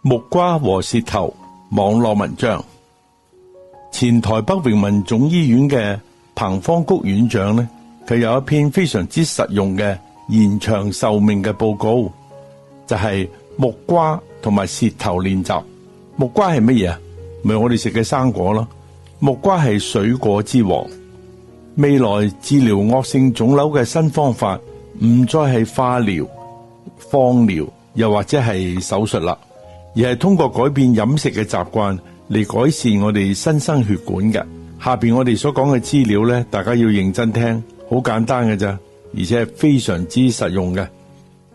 木瓜和舌頭網絡文章。前台北榮民總醫院嘅彭方谷院長呢，佢有一篇非常之實用嘅延長壽命嘅報告，就係木瓜同埋舌頭練習。木瓜係乜嘢啊？咪我哋食嘅生果咯。木瓜係水果之王。未來治療惡性腫瘤嘅新方法唔再係化療、放療，又或者係手術啦，而係通過改變飲食嘅習慣嚟改善我哋新生血管嘅。下邊我哋所講嘅資料咧，大家要認真聽，好簡單嘅咋，而且係非常之實用嘅。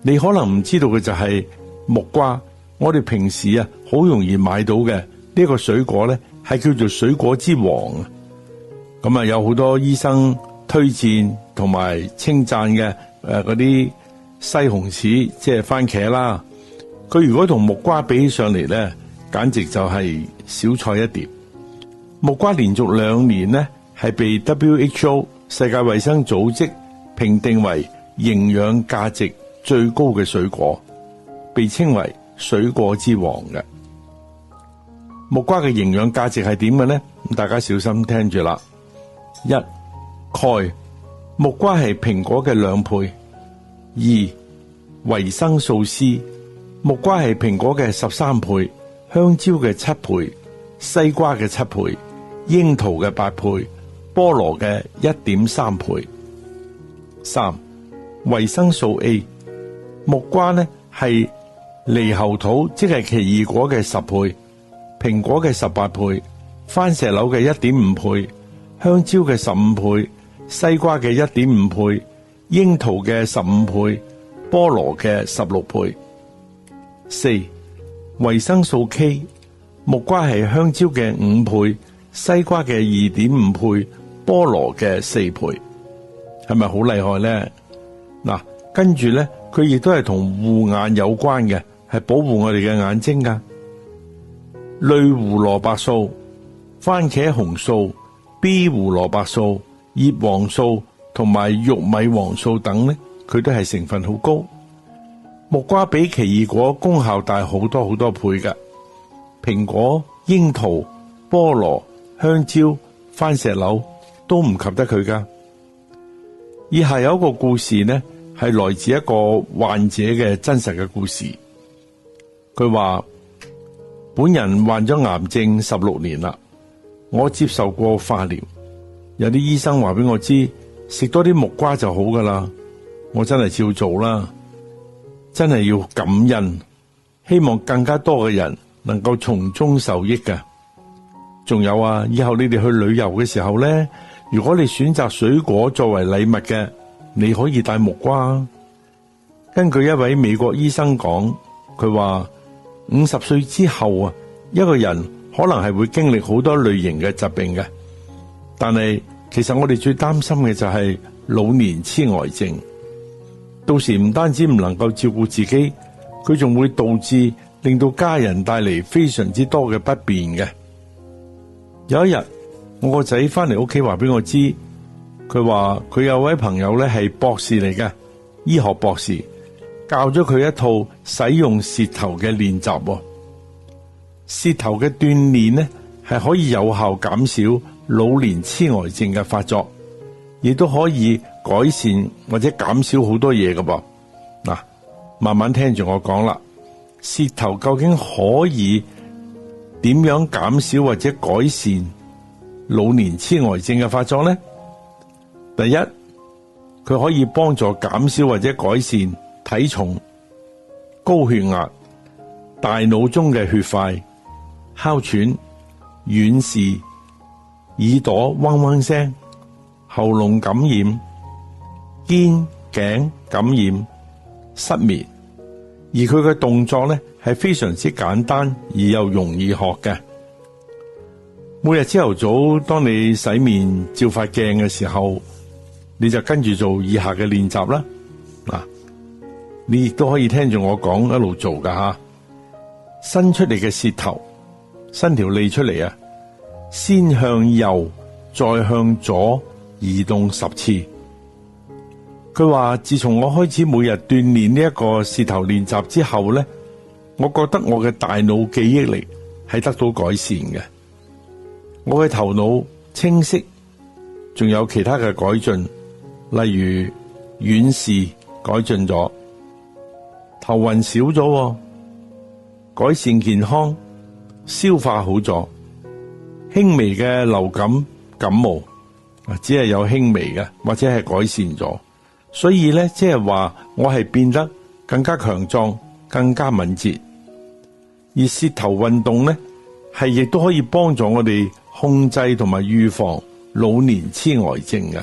你可能唔知道嘅就係木瓜，我哋平時啊好容易買到嘅呢個水果咧，係叫做水果之王啊。咁啊，有好多醫生推薦同埋稱讚嘅嗰啲西紅柿，即係番茄啦。佢如果同木瓜比起上嚟咧，簡直就係小菜一碟。木瓜連續2年呢，係被 WHO 世界衛生組織評定為營養價值最高嘅水果，被稱為水果之王嘅。木瓜嘅營養價值係點嘅呢？咁大家小心聽住啦。1. 鈣，木瓜係蘋果嘅2倍。2. 維生素 C， 木瓜係蘋果嘅13倍，香蕉嘅7倍，西瓜嘅7倍，櫻桃嘅8倍，菠蘿嘅1.3倍。3. 維生素 A， 木瓜呢係獼猴桃，即係奇異果嘅10倍，蘋果嘅18倍，番石榴嘅1.5倍，香蕉嘅15倍，西瓜嘅1.5倍，櫻桃嘅15倍，菠蘿嘅16倍。4. 維生素 K， 木瓜係香蕉嘅5倍，西瓜嘅2.5倍，菠蘿嘅4倍。係咪好厲害咧？嗱，跟住咧，佢亦都係同護眼有關嘅，係保護我哋嘅眼睛噶。類胡蘿蔔素、番茄紅素、B 胡蘿蔔素、葉黃素同埋玉米黃素等咧，佢都係成分好高。木瓜比奇異果功效大好多好多倍嘅。蘋果、櫻桃、菠蘿、香蕉、番石榴都唔及得佢噶。以下有一個故事呢，係來自一個患者嘅真實嘅故事。佢話本人患咗癌症16年啦，我接受過化療，有啲醫生話俾我知食多啲木瓜就好噶啦，我真係照做啦。真係要感恩，希望更加多嘅人能夠從中受益嘅。仲有啊，以後你哋去旅遊嘅時候咧，如果你選擇水果作為禮物嘅，你可以帶木瓜。根據一位美國醫生講，佢話50歲之後啊，一個人可能係會經歷好多類型嘅疾病嘅，但係其實我哋最擔心嘅就係老年痴呆症。到時唔單止唔能夠照顧自己，佢仲會導致令到家人帶嚟非常之多嘅不便嘅。有一日，我個仔翻嚟屋企話俾我知，佢話佢有位朋友咧係博士嚟嘅，醫學博士，教咗佢一套使用舌頭嘅練習。舌頭嘅鍛煉呢係可以有效減少老年痴呆症嘅發作，亦都可以改善或者減少好多嘢㗎噃。嗱，慢慢聽住我講啦。舌頭究竟可以點樣減少或者改善老年痴呆症嘅發作呢？第一，佢可以幫助減少或者改善體重、高血壓、大腦中嘅血塊、哮喘、遠視、耳朵嗡嗡聲、喉嚨感染、肩頸感染、失眠。而佢嘅動作咧係非常之簡單而又容易學嘅。每日朝頭早，當你洗面照塊鏡嘅時候，你就跟住做以下嘅練習啦。嗱，你亦都可以聽住我講一路做噶吓。伸出嚟嘅舌頭，伸條脷出嚟啊，先向右，再向左移動10次。佢話自從我開始每日鍛煉呢一個舌頭練習之後咧，我覺得我嘅大腦記憶力係得到改善嘅，我嘅頭腦清晰，仲有其他嘅改進，例如遠視改進咗，頭暈少咗，改善健康，消化好咗，輕微嘅流感感冒只係有輕微嘅，或者係改善咗，所以咧即係話我係變得更加強壯，更加敏捷。而舌頭運動咧係亦都可以幫助我哋控制同埋預防老年痴呆症嘅。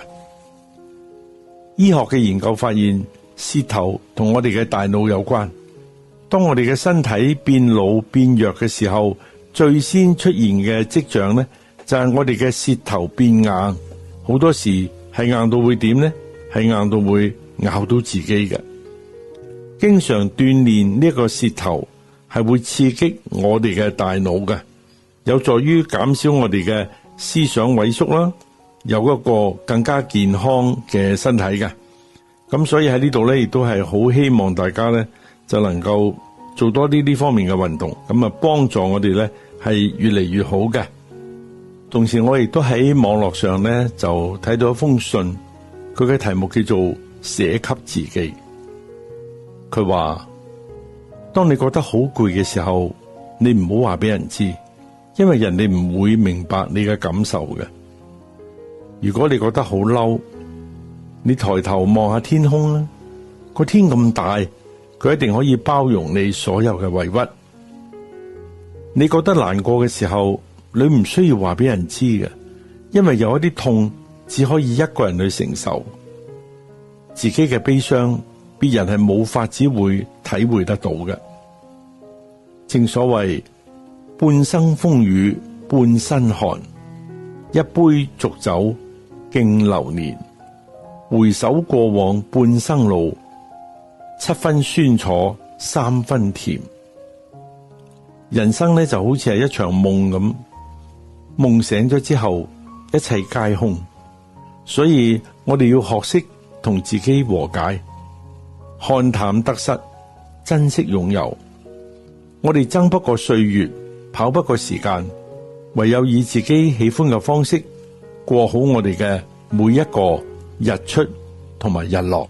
醫學嘅研究發現，舌頭同我哋嘅大腦有關。當我哋嘅身體變老變弱嘅時候，最先出現嘅跡象咧就係我哋嘅舌頭變硬。好多時係硬到會點呢？係硬到會咬到自己嘅。經常鍛煉呢個舌頭係會刺激我哋嘅大腦嘅，有助於減少我哋嘅思想萎縮啦，有一個更加健康嘅身體嘅。咁所以喺呢度咧，亦都係好希望大家咧就能夠做多啲呢方面嘅運動，咁啊幫助我哋咧係越嚟越好嘅。同時我亦都喺網絡上咧就睇到一封信，佢嘅題目叫做寫給自己。佢話，當你覺得好攰嘅時候，你唔好話俾人知，因為人哋唔會明白你嘅感受嘅。如果你覺得好嬲，你抬頭望下天空啦，個天咁大，佢一定可以包容你所有嘅委屈。你覺得難過嘅時候，你唔需要話俾人知嘅，因為有一啲痛只可以一個人去承受。自己嘅悲傷，別人係冇法子會體會得到嘅。正所謂半生風雨半身寒，一杯濁酒敬流年。回首過往半生路，七分酸楚三分甜。人生咧就好似係一場夢咁，夢醒咗之後一切皆空，所以我哋要學識同自己和解，看淡得失，珍惜擁有。我哋爭不過歲月，跑不過時間，唯有以自己喜歡嘅方式過好我哋嘅每一個日出同埋日落。